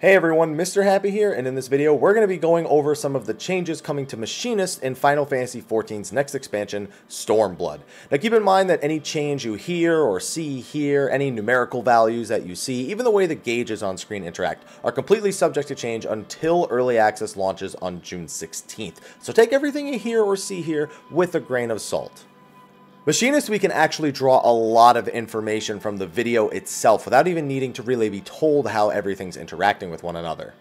Hey everyone, Mr. Happy here, and in this video we're going to be going over some of the changes coming to Machinist in Final Fantasy XIV's next expansion, Stormblood. Now keep in mind that any change you hear or see here, any numerical values that you see, even the way the gauges on screen interact, are completely subject to change until Early Access launches on June 16th. So take everything you hear or see here with a grain of salt. Machinist, we can actually draw a lot of information from the video itself without even needing to really be told how everything's interacting with one another.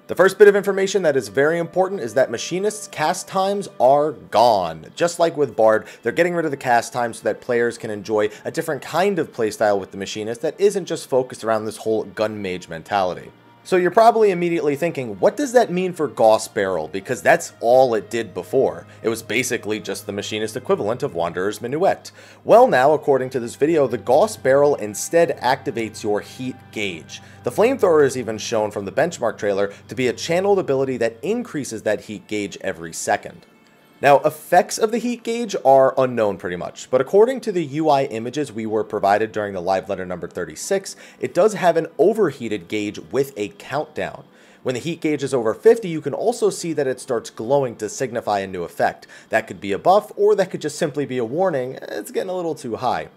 The first bit of information that is very important is that Machinist's cast times are gone. Just like with Bard, they're getting rid of the cast time so that players can enjoy a different kind of playstyle with the Machinist that isn't just focused around this whole gun mage mentality. So you're probably immediately thinking, what does that mean for Gauss Barrel? Because that's all it did before. It was basically just the Machinist equivalent of Wanderer's Minuet. Well now, according to this video, the Gauss Barrel instead activates your heat gauge. The Flamethrower is even shown from the benchmark trailer to be a channeled ability that increases that heat gauge every second. Now, effects of the heat gauge are unknown pretty much, but according to the UI images we were provided during the live letter number 36, it does have an overheated gauge with a countdown. When the heat gauge is over 50, you can also see that it starts glowing to signify a new effect. That could be a buff, or that could just simply be a warning, it's getting a little too high.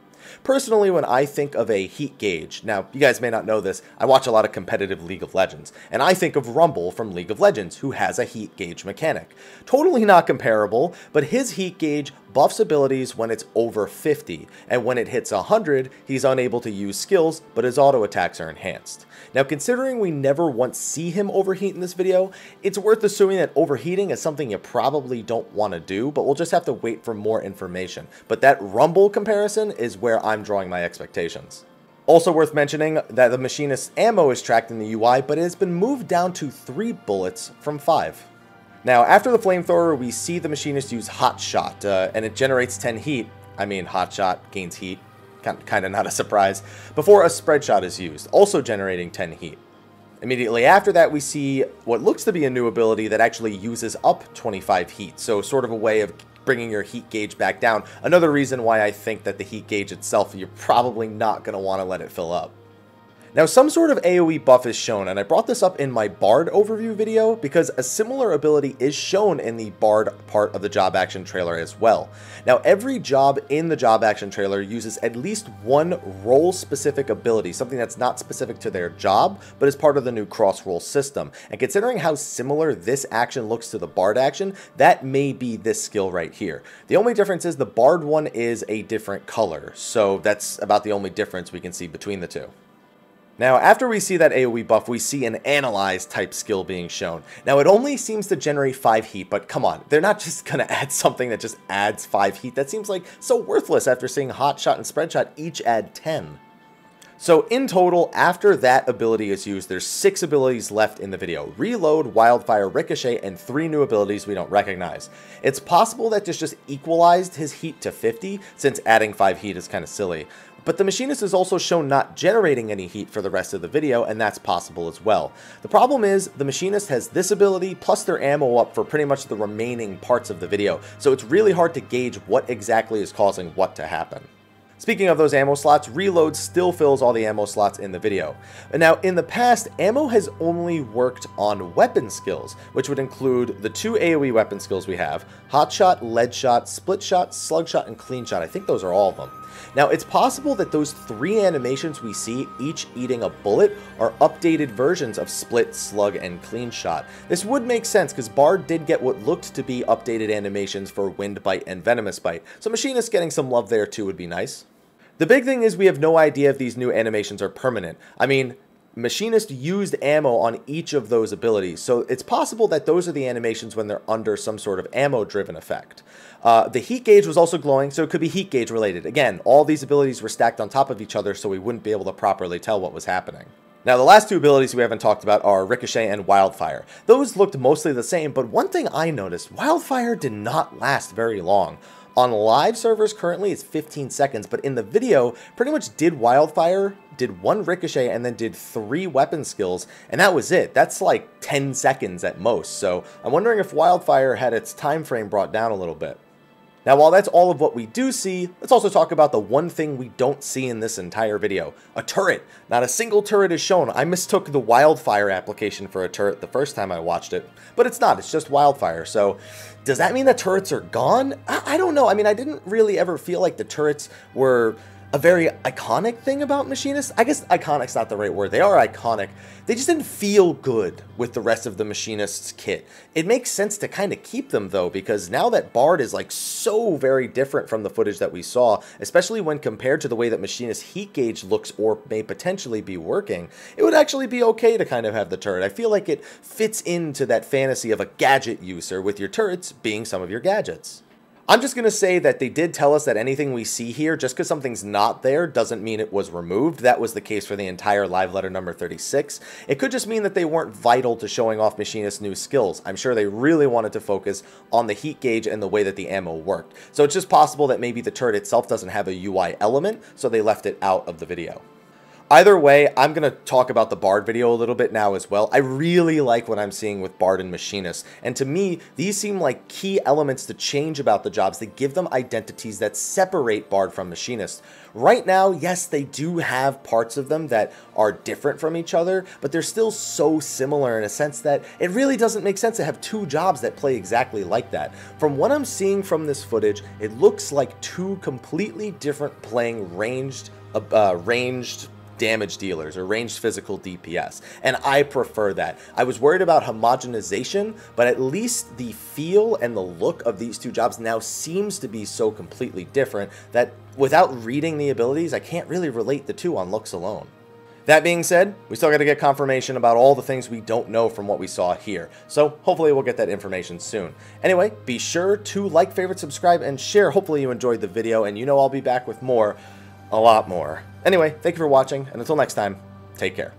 Personally, when I think of a heat gauge, now you guys may not know this, I watch a lot of competitive League of Legends, and I think of Rumble from League of Legends, who has a heat gauge mechanic. Totally not comparable, but his heat gauge buffs abilities when it's over 50, and when it hits 100, he's unable to use skills, but his auto attacks are enhanced. Now, considering we never once see him overheat in this video, it's worth assuming that overheating is something you probably don't want to do, but we'll just have to wait for more information. But that Rumble comparison is where I'm drawing my expectations. Also worth mentioning that the Machinist's ammo is tracked in the UI, but it has been moved down to 3 bullets from 5. Now, after the Flamethrower, we see the Machinist use Hot Shot, and it generates 10 heat. I mean, Hot Shot gains heat. Kind of not a surprise. Before a Spread Shot is used, also generating 10 heat. Immediately after that, we see what looks to be a new ability that actually uses up 25 heat, so sort of a way of bringing your heat gauge back down. Another reason why I think that the heat gauge itself, you're probably not going to want to let it fill up. Now, some sort of AoE buff is shown, and I brought this up in my Bard overview video because a similar ability is shown in the Bard part of the job action trailer as well. Now, every job in the job action trailer uses at least one role-specific ability, something that's not specific to their job, but is part of the new cross-role system. And considering how similar this action looks to the Bard action, that may be this skill right here. The only difference is the Bard one is a different color, so that's about the only difference we can see between the two. Now, after we see that AoE buff, we see an Analyze type skill being shown. Now, it only seems to generate 5 heat, but come on, they're not just going to add something that just adds 5 heat. That seems like so worthless after seeing Hot Shot and Spread Shot each add 10. So in total, after that ability is used, there's 6 abilities left in the video. Reload, Wildfire, Ricochet, and 3 new abilities we don't recognize. It's possible that this just equalized his heat to 50, since adding 5 heat is kind of silly. But the Machinist is also shown not generating any heat for the rest of the video, and that's possible as well. The problem is, the Machinist has this ability plus their ammo up for pretty much the remaining parts of the video, so it's really hard to gauge what exactly is causing what to happen. Speaking of those ammo slots, Reload still fills all the ammo slots in the video. And now, in the past, ammo has only worked on weapon skills, which would include the 2 AoE weapon skills we have, Hot Shot, Lead Shot, Split Shot, Slug Shot, and Clean Shot. I think those are all of them. Now, it's possible that those 3 animations we see, each eating a bullet, are updated versions of Split, Slug, and Clean Shot. This would make sense because Bard did get what looked to be updated animations for Wind Bite and Venomous Bite, so Machinist getting some love there too would be nice. The big thing is we have no idea if these new animations are permanent. I mean, Machinist used ammo on each of those abilities, so it's possible that those are the animations when they're under some sort of ammo-driven effect. The heat gauge was also glowing, so it could be heat gauge related. Again, all these abilities were stacked on top of each other, so we wouldn't be able to properly tell what was happening. Now, the last 2 abilities we haven't talked about are Ricochet and Wildfire. Those looked mostly the same, but one thing I noticed, Wildfire did not last very long. On live servers currently it's 15 seconds, but in the video, pretty much did Wildfire, did 1 Ricochet, and then did 3 weapon skills, and that was it. That's like 10 seconds at most, so I'm wondering if Wildfire had its time frame brought down a little bit. Now, while that's all of what we do see, let's also talk about the one thing we don't see in this entire video. A turret. Not a single turret is shown. I mistook the Wildfire application for a turret the first time I watched it, but it's not. It's just Wildfire. So does that mean the turrets are gone? I don't know. I mean, I didn't really ever feel like the turrets were a very iconic thing about Machinists. I guess iconic's not the right word. They are iconic. They just didn't feel good with the rest of the Machinists kit. It makes sense to kind of keep them though, because now that Bard is like so very different from the footage that we saw, especially when compared to the way that Machinist Heat Gauge looks or may potentially be working, it would actually be okay to kind of have the turret. I feel like it fits into that fantasy of a gadget user, with your turrets being some of your gadgets. I'm just going to say that they did tell us that anything we see here, just because something's not there, doesn't mean it was removed. That was the case for the entire live letter number 36. It could just mean that they weren't vital to showing off Machinist's new skills. I'm sure they really wanted to focus on the heat gauge and the way that the ammo worked. So it's just possible that maybe the turret itself doesn't have a UI element, so they left it out of the video. Either way, I'm going to talk about the Bard video a little bit now as well. I really like what I'm seeing with Bard and Machinist, and to me, these seem like key elements to change about the jobs that give them identities that separate Bard from Machinist. Right now, yes, they do have parts of them that are different from each other, but they're still so similar in a sense that it really doesn't make sense to have two jobs that play exactly like that. From what I'm seeing from this footage, it looks like two completely different playing ranged damage dealers or ranged physical DPS, and I prefer that. I was worried about homogenization, but at least the feel and the look of these two jobs now seems to be so completely different that without reading the abilities, I can't really relate the two on looks alone. That being said, we still got to get confirmation about all the things we don't know from what we saw here, so hopefully we'll get that information soon. Anyway, be sure to like, favorite, subscribe, and share. Hopefully you enjoyed the video, and you know I'll be back with more, a lot more. Anyway, thank you for watching, and until next time, take care.